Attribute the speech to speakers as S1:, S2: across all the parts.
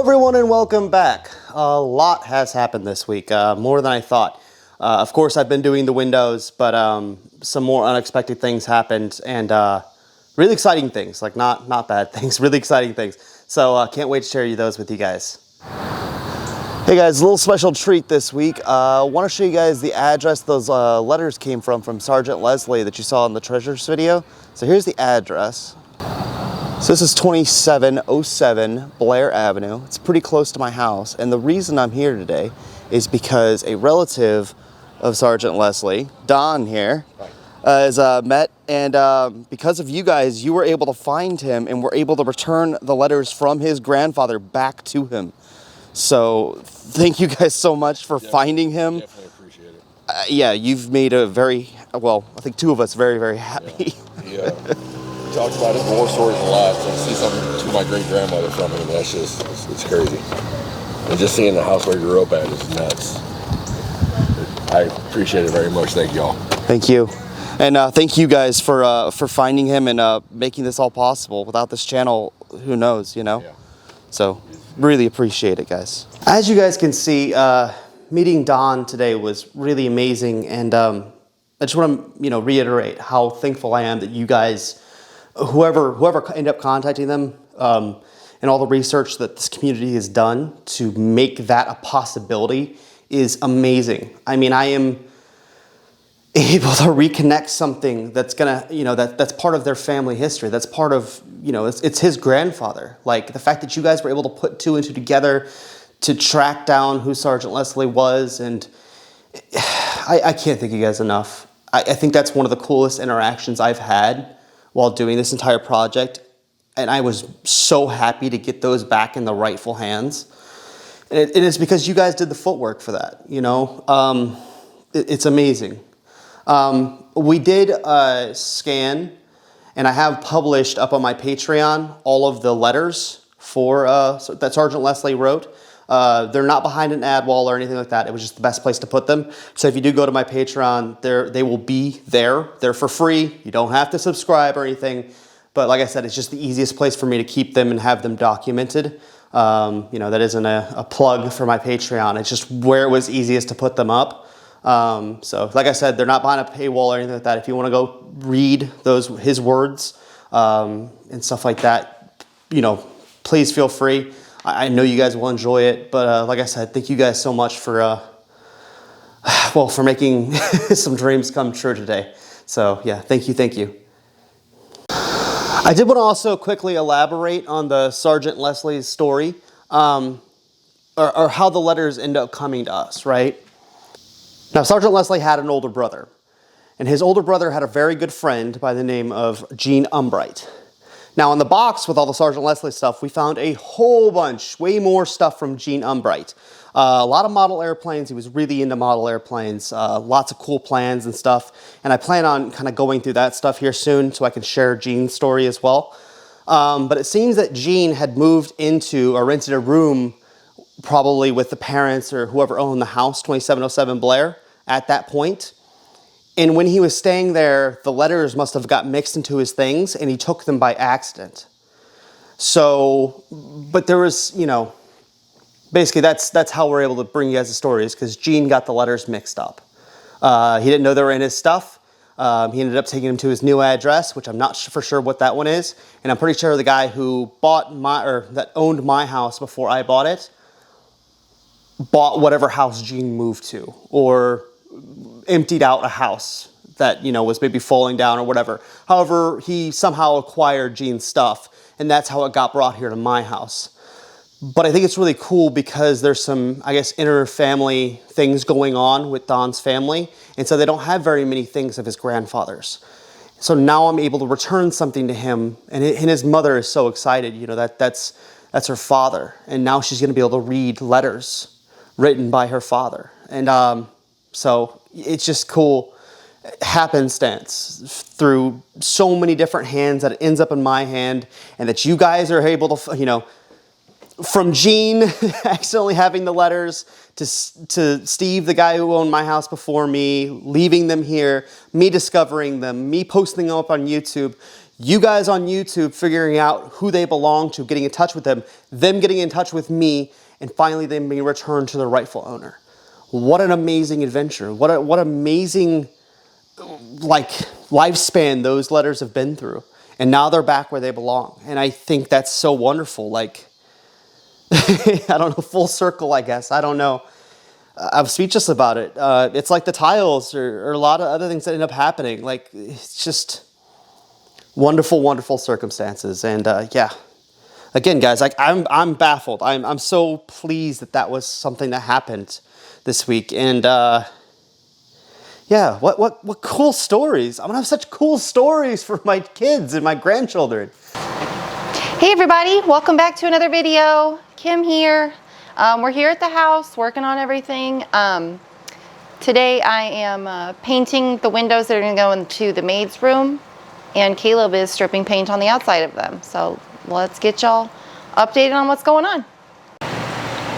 S1: everyone and welcome back. A lot has happened this week, more than I thought. Of course, I've been doing the windows, but some more unexpected things happened, and really exciting things, like not bad things, really exciting things. So can't wait to share those with you guys. Hey guys, a little special treat this week. I want to show you guys the address those letters came from Sergeant Leslie that you saw in the treasures video. So here's the address. So this is 2707 Blair Avenue. It's pretty close to my house, and the reason I'm here today is because a relative of Sergeant Leslie, Don here, is met, and because of you guys, you were able to find him and were able to return the letters from his grandfather back to him. So thank you guys so much for finding him.
S2: Definitely appreciate it.
S1: Yeah, you've made a very, well, I think two of us very, very happy.
S2: Yeah. We talked about his war stories a lot. To see something to my great grandmother from him, that's just, it's crazy. And just seeing the house where he grew up at is nuts. I appreciate it very much. Thank y'all.
S1: Thank you. And thank you guys for finding him and making this all possible. Without this channel, who knows, you know? Yeah. So really appreciate it, guys. As you guys can see, meeting Don today was really amazing, and I just want to reiterate how thankful I am that you guys, whoever ended up contacting them, and all the research that this community has done to make that a possibility is amazing. I mean, I am able to reconnect something that's gonna, that's part of their family history. That's part of, it's his grandfather. Like, the fact that you guys were able to put two and two together to track down who Sergeant Leslie was, and I can't thank you guys enough. I think that's one of the coolest interactions I've had while doing this entire project, and I was so happy to get those back in the rightful hands. And it is because you guys did the footwork for that, it's amazing. We did scan, and I have published up on my Patreon all of the letters for that Sergeant Leslie wrote. They're not behind an ad wall or anything like that. It was just the best place to put them. So if you do go to my Patreon, they will be there. They're for free. You don't have to subscribe or anything. But like I said, it's just the easiest place for me to keep them and have them documented. That isn't a plug for my Patreon. It's just where it was easiest to put them up. So like I said, they're not behind a paywall or anything like that. If you want to go read his words and stuff like that, please feel free. I know you guys will enjoy it, but like I said, thank you guys so much for making some dreams come true today. So yeah, thank you. I did want to also quickly elaborate on the Sergeant Leslie's story, or how the letters end up coming to us, right? Now, Sergeant Leslie had an older brother, and his older brother had a very good friend by the name of Gene Umbright. Now, in the box with all the Sergeant Leslie stuff, we found a whole bunch, way more stuff from Gene Umbright. A lot of model airplanes. He was really into model airplanes. Lots of cool plans and stuff. And I plan on kind of going through that stuff here soon so I can share Gene's story as well. But it seems that Gene had moved into or rented a room probably with the parents or whoever owned the house, 2707 Blair, at that point. And when he was staying there, the letters must have got mixed into his things, and he took them by accident. So, but there was, basically that's how we're able to bring you guys the stories, because Gene got the letters mixed up. He didn't know they were in his stuff. He ended up taking them to his new address, which I'm not for sure what that one is. And I'm pretty sure the guy who that owned my house before I bought it, bought whatever house Gene moved to, or emptied out a house that, was maybe falling down or whatever. However, he somehow acquired Gene's stuff, and that's how it got brought here to my house. But I think it's really cool because there's some, I guess, inter-family things going on with Don's family, and so they don't have very many things of his grandfather's. So now I'm able to return something to him, and his mother is so excited, that's her father, and now she's going to be able to read letters written by her father. And so it's just cool happenstance through so many different hands that it ends up in my hand, and that you guys are able to, from Gene accidentally having the letters to Steve, the guy who owned my house before me, leaving them here, me discovering them, me posting them up on YouTube. you guys on YouTube figuring out who they belong to, getting in touch with them getting in touch with me, and finally them being returned to their rightful owner. What an amazing adventure. What amazing like lifespan those letters have been through. And now they're back where they belong. And I think that's so wonderful. Like, I don't know, full circle, I guess. I don't know. I'm speechless about it. It's like the tiles or a lot of other things that end up happening. Like, it's just wonderful, wonderful circumstances. And yeah, again, guys, like I'm baffled. I'm so pleased that that was something that happened this week. And yeah, what cool stories. I'm gonna have such cool stories for my kids and my grandchildren.
S3: Hey everybody, welcome back to another video. Kim here. We're here at the house working on everything. Today I am painting the windows that are going to go into the maid's room, and Caleb is stripping paint on the outside of them. So let's get y'all updated on what's going on.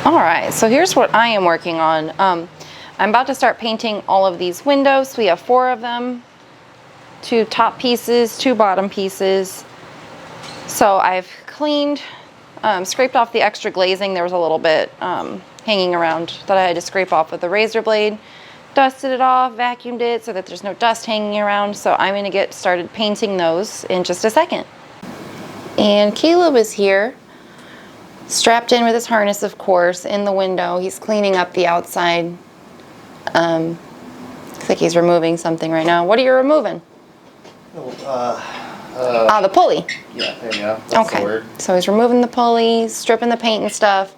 S3: Alright, so here's what I am working on. I'm about to start painting all of these windows. We have 4 of them, 2 top pieces, 2 bottom pieces. So I've cleaned, scraped off the extra glazing. There was a little bit hanging around that I had to scrape off with a razor blade. Dusted it off, vacuumed it so that there's no dust hanging around. So I'm going to get started painting those in just a second. And Caleb is here, strapped in with his harness, of course, in the window. He's cleaning up the outside. Looks like he's removing something right now. What are you removing? The pulley.
S4: Yeah, there you go. That's the word.
S3: So he's removing the pulley, stripping the paint and stuff.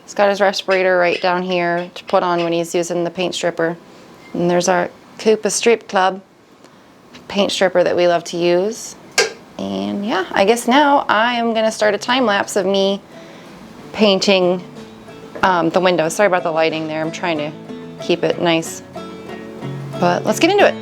S3: He's got his respirator right down here to put on when he's using the paint stripper. And there's our Koopa Strip Club paint stripper that we love to use. And yeah, I guess now I am going to start a time lapse of me painting the windows. Sorry about the lighting there. I'm trying to keep it nice. But let's get into it.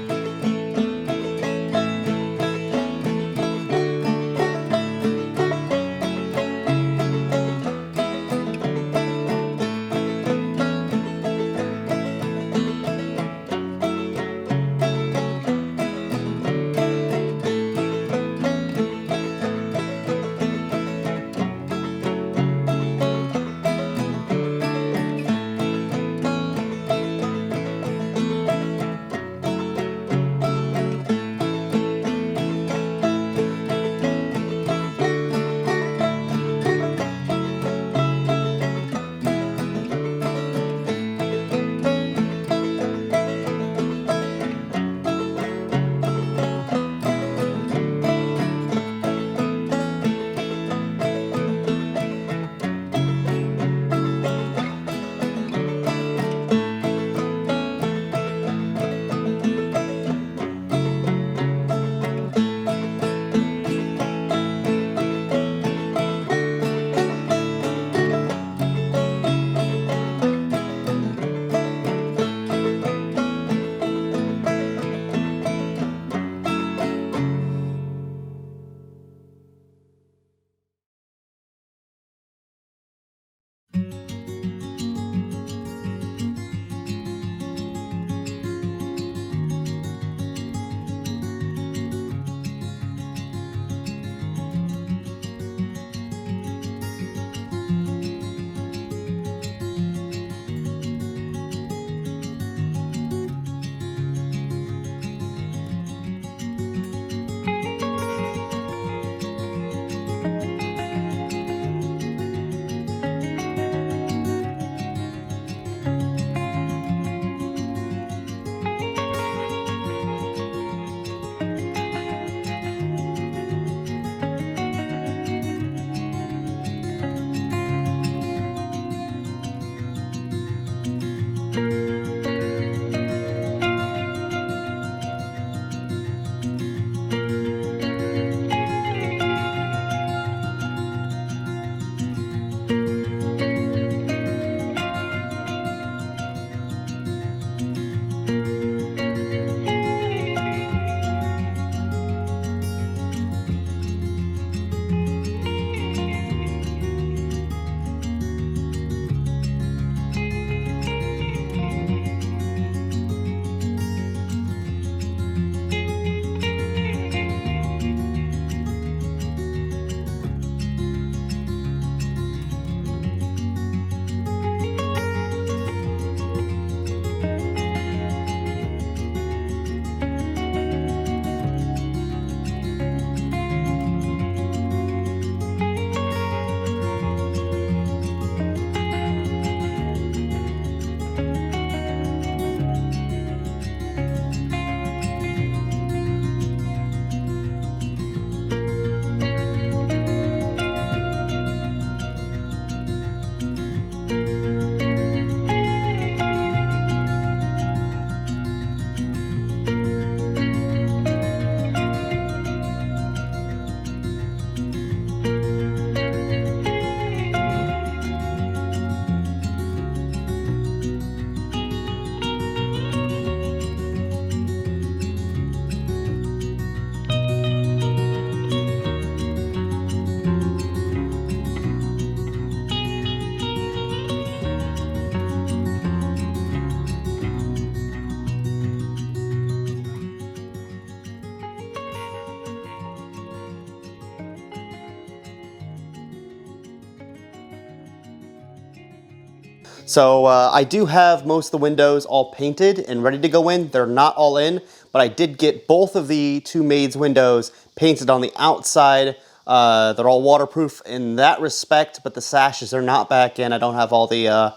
S1: So I do have most of the windows all painted and ready to go in. They're not all in, but I did get both of the 2 Maids windows painted on the outside. They're all waterproof in that respect, but the sashes are not back in. I don't have all the,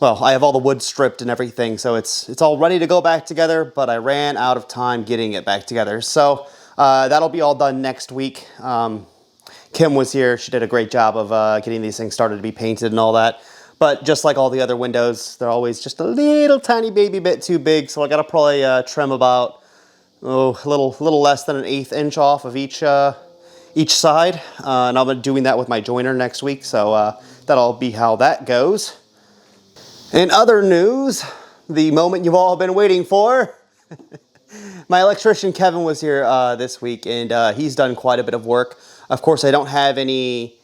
S1: well, I have all the wood stripped and everything, so it's all ready to go back together, but I ran out of time getting it back together. So that'll be all done next week. Kim was here. She did a great job of getting these things started to be painted and all that. But just like all the other windows, they're always just a little tiny baby bit too big. So I gotta probably trim about a little less than an 1/8 inch off of each side. And I'll be doing that with my joiner next week. So that'll be how that goes. In other news, the moment you've all been waiting for. My electrician Kevin was here this week, and he's done quite a bit of work. Of course, I don't have any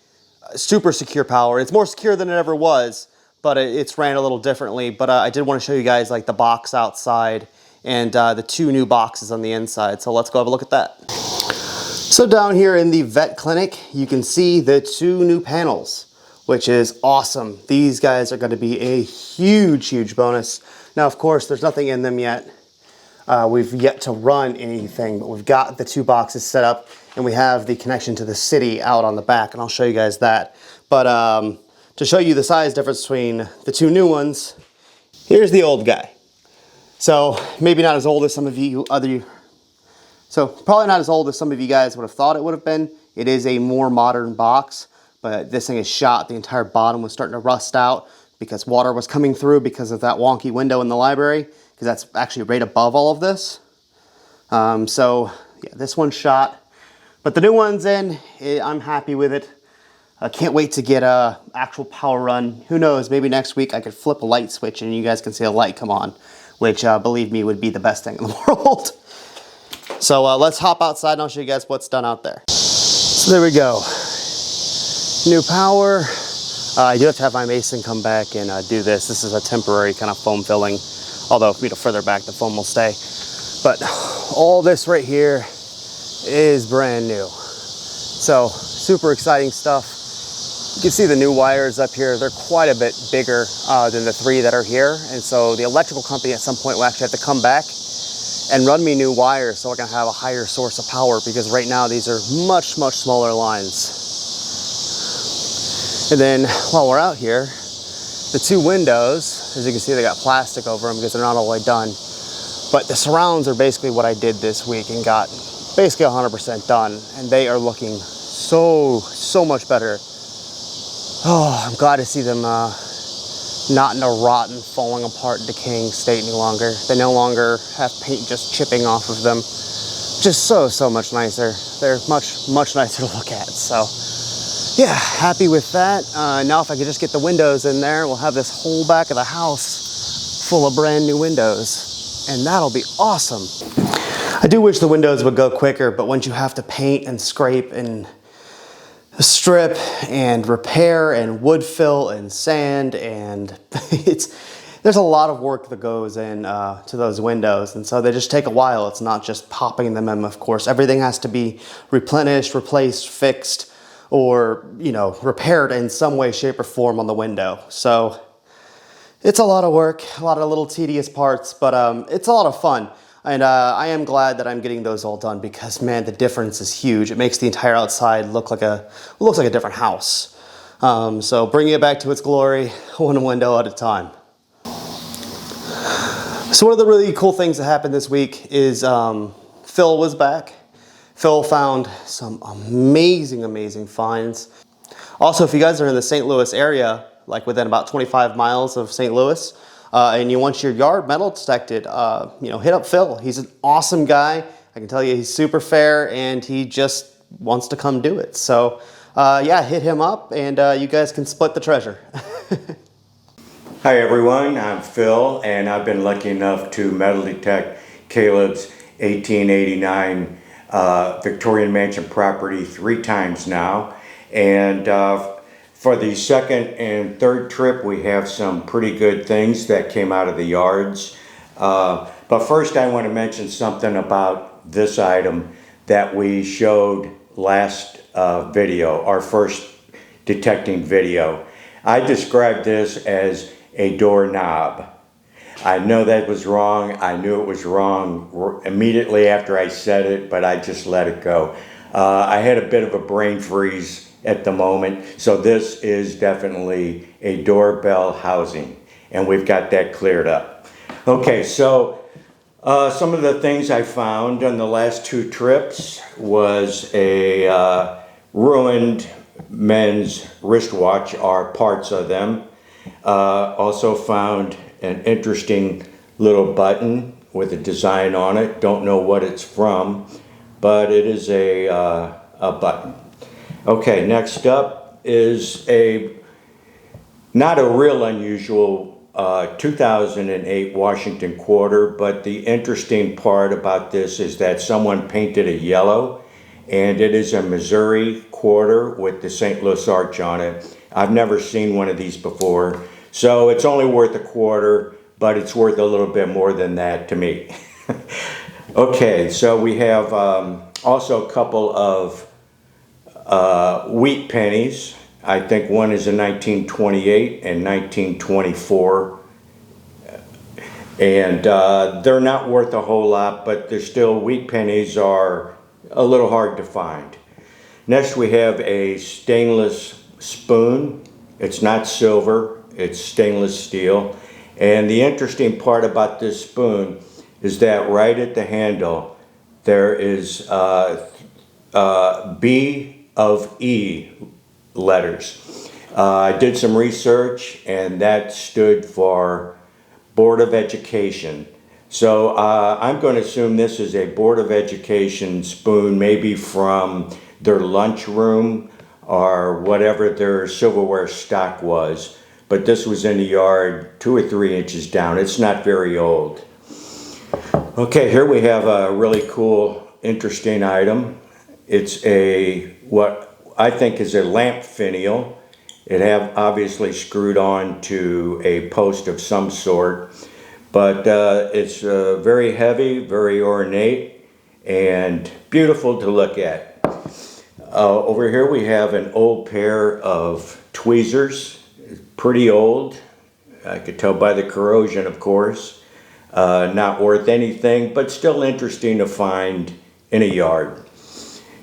S1: super secure power. It's more secure than it ever was, but it's ran a little differently. But I did want to show you guys like the box outside and the 2 new boxes on the inside. So let's go have a look at that. So down here in the vet clinic, you can see the 2 new panels, which is awesome. These guys are going to be a huge bonus. Now, of course, there's nothing in them yet. We've yet to run anything, but we've got the 2 boxes set up, and we have the connection to the city out on the back, and I'll show you guys that. But to show you the size difference between the 2 new ones, here's the old guy. So maybe not as old as some of you so probably not as old as some of you guys would have thought it would have been. It is a more modern box, but this thing is shot. The entire bottom was starting to rust out because water was coming through because of that wonky window in the library, because that's actually right above all of this. So yeah, this one's shot, but the new one's in. I'm happy with it. I can't wait to get a actual power run. Who knows, maybe next week I could flip a light switch and you guys can see a light come on, which believe me would be the best thing in the world. So let's hop outside and I'll show you guys what's done out there. So there we go. New power. I do have to have my mason come back and do this. This is a temporary kind of foam filling, although further back the foam will stay. But all this right here is brand new. So super exciting stuff. You can see the new wires up here. They're quite a bit bigger than the 3 that are here. And so the electrical company at some point will actually have to come back and run me new wires so I can have a higher source of power, because right now these are much smaller lines. And then while we're out here, the 2 windows, as you can see, they got plastic over them because they're not all the way done. But the surrounds are basically what I did this week and got basically 100% done. And they are looking so much better. Oh, I'm glad to see them not in a rotten, falling apart, decaying state any longer. They no longer have paint just chipping off of them. Just so much nicer. They're much nicer to look at. So yeah, happy with that. Now if I could just get the windows in there, we'll have this whole back of the house full of brand new windows. And that'll be awesome. I do wish the windows would go quicker, but once you have to paint and scrape and strip and repair and wood fill and sand, and there's a lot of work that goes in to those windows, and so they just take a while. It's not just popping them in, of course. Everything has to be replenished, replaced, fixed, or repaired in some way, shape, or form on the window. So it's a lot of work, a lot of little tedious parts, but it's a lot of fun. And I am glad that I'm getting those all done, because man, the difference is huge. It makes the entire outside looks like a different house. So bringing it back to its glory, one window at a time. So one of the really cool things that happened this week is Phil was back. Phil found some amazing finds. Also, if you guys are in the St. Louis area, like within about 25 miles of St. Louis, and you want your yard metal detected, hit up Phil. He's an awesome guy. I can tell you he's super fair, and he just wants to come do it. So yeah, hit him up, and you guys can split the treasure.
S5: Hi everyone, I'm Phil, and I've been lucky enough to metal detect Caleb's 1889 Victorian mansion property 3 times now. And for the second and third trip, we have some pretty good things that came out of the yards. But first I want to mention something about this item that we showed last video, our first detecting video. I described this as a doorknob. I know that was wrong. I knew it was wrong immediately after I said it, but I just let it go. I had a bit of a brain freeze at the moment, so this is definitely a doorbell housing, and we've got that cleared up. Okay, so some of the things I found on the last 2 trips was a ruined men's wristwatch, or parts of them. Also found an interesting little button with a design on it. Don't know what it's from, but it is a button. Okay, next up is not a real unusual 2008 Washington quarter, but the interesting part about this is that someone painted a yellow, and it is a Missouri quarter with the St. Louis arch on it. I've never seen one of these before, so it's only worth a quarter, but it's worth a little bit more than that to me. Okay, so we have also a couple of wheat pennies. I think one is in 1928 and 1924. And they're not worth a whole lot, but they're still, wheat pennies are a little hard to find. Next we have a stainless spoon. It's not silver, it's stainless steel. And the interesting part about this spoon is that right at the handle there is B of E letters. I did some research, and that stood for Board of Education. So I'm going to assume this is a Board of Education spoon, maybe from their lunchroom or whatever their silverware stock was. But this was in the yard 2 or 3 inches down. It's not very old. Okay, here we have a really cool, interesting item. It's what I think is a lamp finial. It have obviously screwed on to a post of some sort, but it's very heavy, very ornate, and beautiful to look at. Over here we have an old pair of tweezers, pretty old. I could tell by the corrosion, of course. Not worth anything, but still interesting to find in a yard.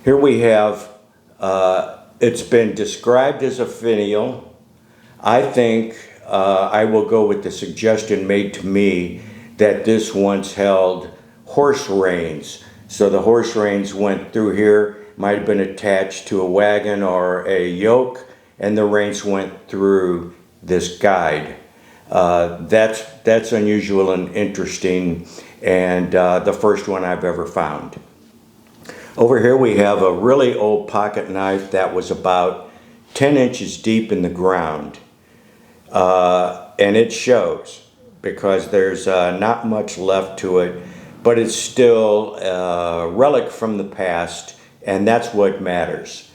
S5: Here we have, it's been described as a finial. I think I will go with the suggestion made to me that this once held horse reins. So the horse reins went through here, might have been attached to a wagon or a yoke, and the reins went through this guide. That's unusual and interesting, and the first one I've ever found. Over here we have a really old pocket knife that was about 10 inches deep in the ground. And it shows because there's not much left to it, but it's still a relic from the past, and that's what matters.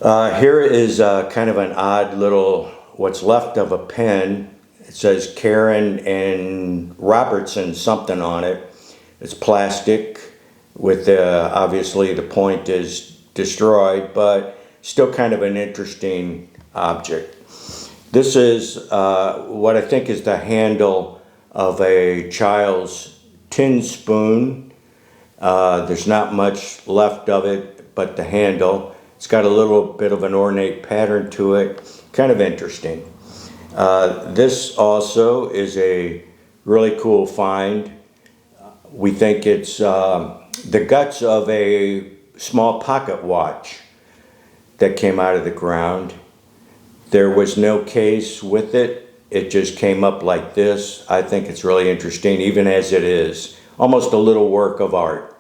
S5: Here is kind of an odd little, what's left of a pen. It says Karen and Robertson something on it. It's plastic with obviously the point is destroyed, but still kind of an interesting object. This is what I think is the handle of a child's tin spoon. There's not much left of it but the handle. It's got a little bit of an ornate pattern to it, kind of interesting. This also is a really cool find. We think it's the guts of a small pocket watch that came out of the ground. There was no case with it. It just came up like this. I think it's really interesting, even as it is. Almost a little work of art.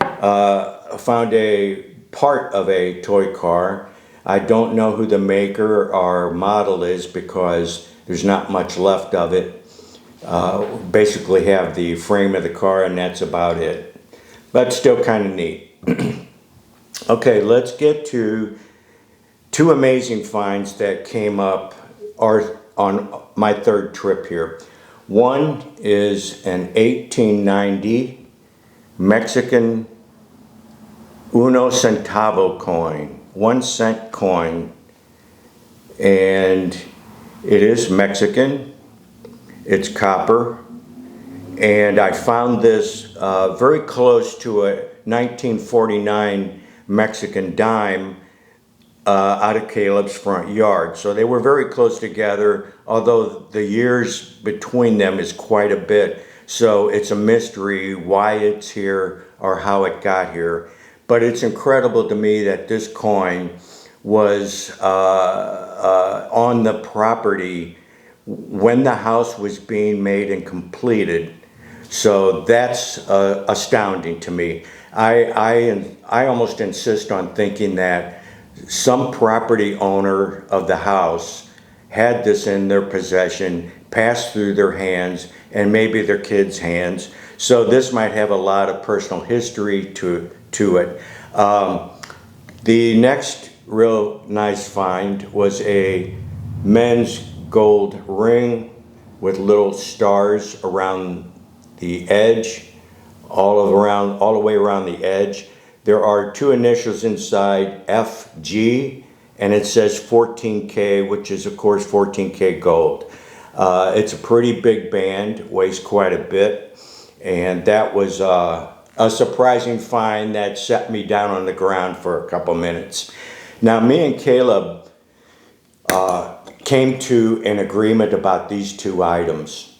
S5: I found a part of a toy car. I don't know who the maker or model is because there's not much left of it. Basically have the frame of the car, and that's about it. But still kind of neat. Okay, let's get to 2 amazing finds that came up on my 3rd trip here. One is an 1890 Mexican uno centavo coin, 1 cent coin, and It is Mexican. It's copper. And I found this very close to a 1949 Mexican dime out of Caleb's front yard. So they were very close together, although the years between them is quite a bit. So it's a mystery why it's here or how it got here. But it's incredible to me that this coin was on the property when the house was being made and completed. So that's astounding to me. I almost insist on thinking that some property owner of the house had this in their possession, passed through their hands, and maybe their kids' hands. So this might have a lot of personal history to it. The next real nice find was a men's gold ring with little stars around the edge, all the way around the edge. There are two initials inside, FG, and it says 14K, which is of course 14K gold. It's a pretty big band, weighs quite a bit, and that was a surprising find that set me down on the ground for a couple minutes. Now, me and Caleb came to an agreement about these two items.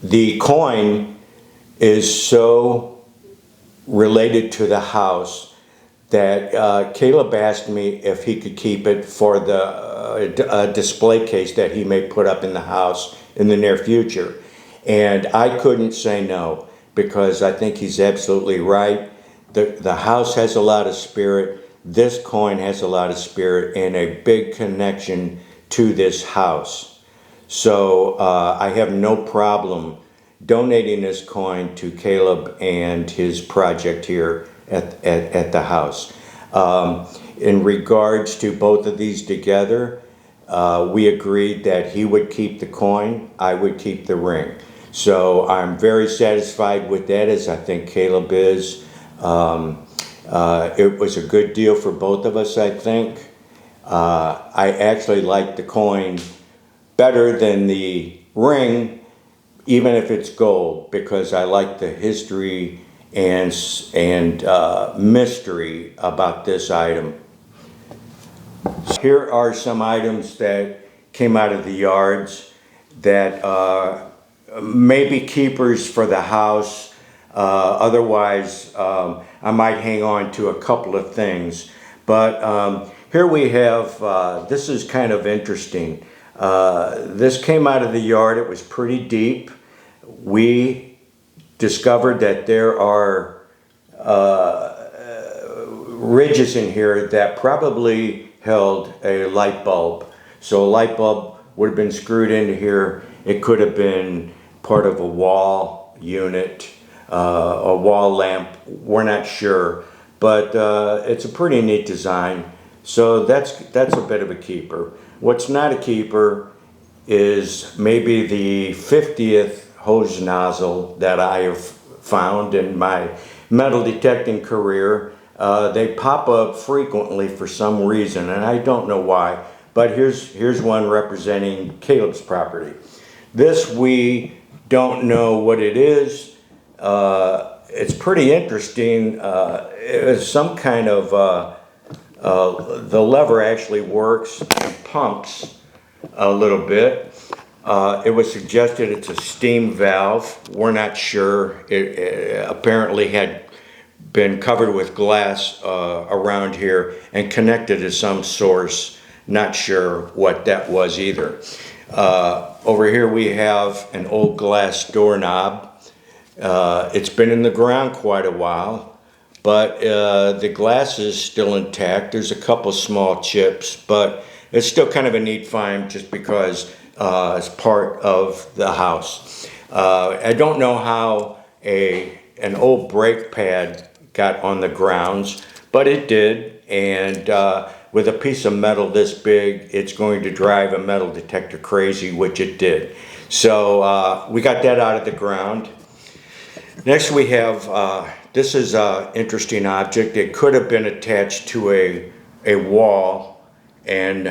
S5: The coin is so related to the house that Caleb asked me if he could keep it for the display case that he may put up in the house in the near future. And I couldn't say no, because I think he's absolutely right. The house has a lot of spirit. This coin has a lot of spirit and a big connection to this house. So I have no problem donating this coin to Caleb and his project here at the house. In regards to both of these together, we agreed that he would keep the coin, I would keep the ring. So I'm very satisfied with that, as I think Caleb is. It was a good deal for both of us, I think. I actually like the coin better than the ring, even if it's gold, because I like the history and mystery about this item. Here are some items that came out of the yards that may be keepers for the house. Otherwise, I might hang on to a couple of things. But here we have, this is kind of interesting. This came out of the yard. It was pretty deep. We discovered that there are ridges in here that probably held a light bulb. So a light bulb would have been screwed into here. It could have been part of a wall unit, a wall lamp. We're not sure, but it's a pretty neat design. So that's a bit of a keeper. What's not a keeper is maybe the 50th hose nozzle that I have found in my metal detecting career. They pop up frequently for some reason, and I don't know why, but here's one representing Caleb's property. This, we don't know what it is. It's pretty interesting. It was some kind of, the lever actually works and pumps a little bit. It was suggested it's a steam valve. We're not sure. It apparently had been covered with glass around here and connected to some source. Not sure what that was either. Over here we have an old glass doorknob. It's been in the ground quite a while, but the glass is still intact. There's a couple small chips, but it's still kind of a neat find just because it's part of the house. I don't know how an old brake pad got on the grounds, but it did, and with a piece of metal this big, it's going to drive a metal detector crazy, which it did. So we got that out of the ground. Next we have, this is an interesting object. It could have been attached to a wall, and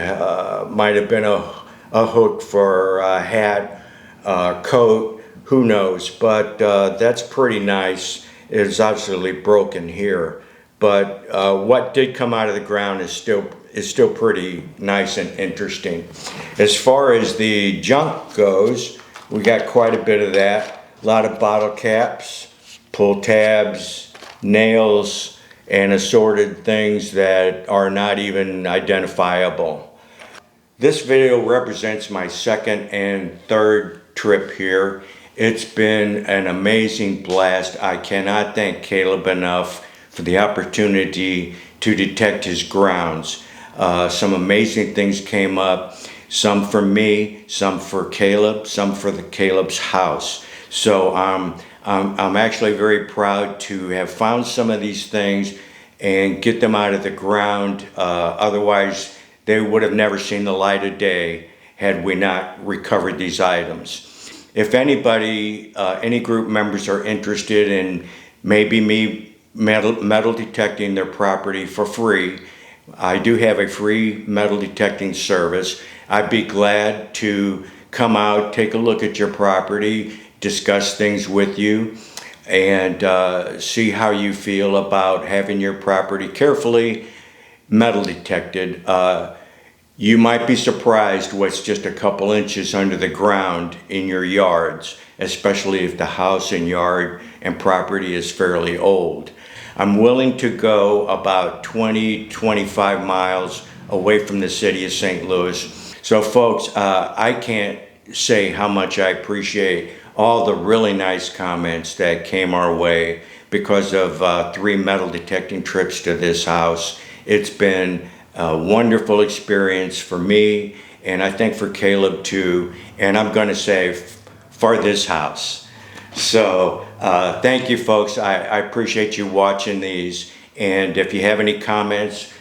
S5: might have been a hook for a hat, coat, who knows, but that's pretty nice. It's obviously broken here, but what did come out of the ground is still pretty nice and interesting. As far as the junk goes, we got quite a bit of that. A lot of bottle caps, pull tabs, nails, and assorted things that are not even identifiable. This video represents my second and third trip here. It's been an amazing blast. I cannot thank Caleb enough for the opportunity to detect his grounds. Some amazing things came up, some for me, some for Caleb, some for Caleb's house. So I'm actually very proud to have found some of these things and get them out of the ground. Otherwise, they would have never seen the light of day had we not recovered these items. If anybody, any group members are interested in maybe me metal detecting their property for free, I do have a free metal detecting service. I'd be glad to come out, take a look at your property, discuss things with you, and see how you feel about having your property carefully metal detected. You might be surprised what's just a couple inches under the ground in your yards, especially if the house and yard and property is fairly old. I'm willing to go about 20-25 miles away from the city of St. Louis. So folks, I can't say how much I appreciate all the really nice comments that came our way because of 3 metal detecting trips to this house. It's been a wonderful experience for me, and I think for Caleb too, and I'm going to say for this house. So thank you folks. I appreciate you watching these, and if you have any comments,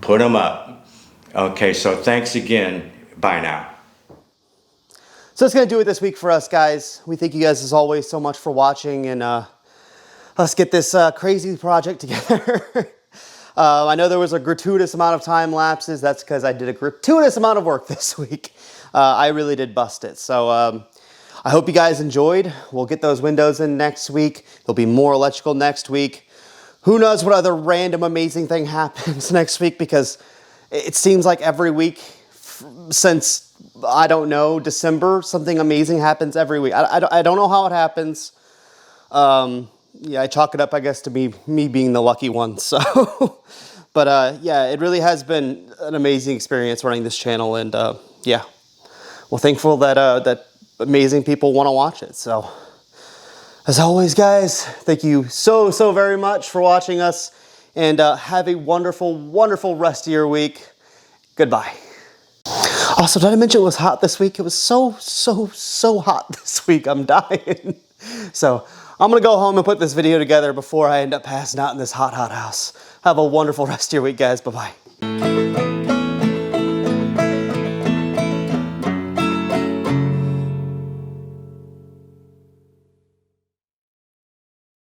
S5: put them up. Okay, so thanks again. Bye now.
S1: So that's going to do it this week for us, guys. We thank you guys, as always, so much for watching, and let's get this crazy project together. I know there was a gratuitous amount of time lapses. That's because I did a gratuitous amount of work this week. I really did bust it. So I hope you guys enjoyed. We'll get those windows in next week. There'll be more electrical next week. Who knows what other random amazing thing happens next week, because it seems like every week since, I don't know, December, something amazing happens every week. I don't know how it happens. Yeah, I chalk it up, I guess, to me being the lucky one. So, but yeah, it really has been an amazing experience running this channel, and yeah, well, thankful that that amazing people want to watch it. So, as always, guys, thank you so very much for watching us, and have a wonderful rest of your week. Goodbye. Also, did I mention it was hot this week? It was so hot this week. I'm dying. So I'm going to go home and put this video together before I end up passing out in this hot house. Have a wonderful rest of your week, guys. Bye-bye.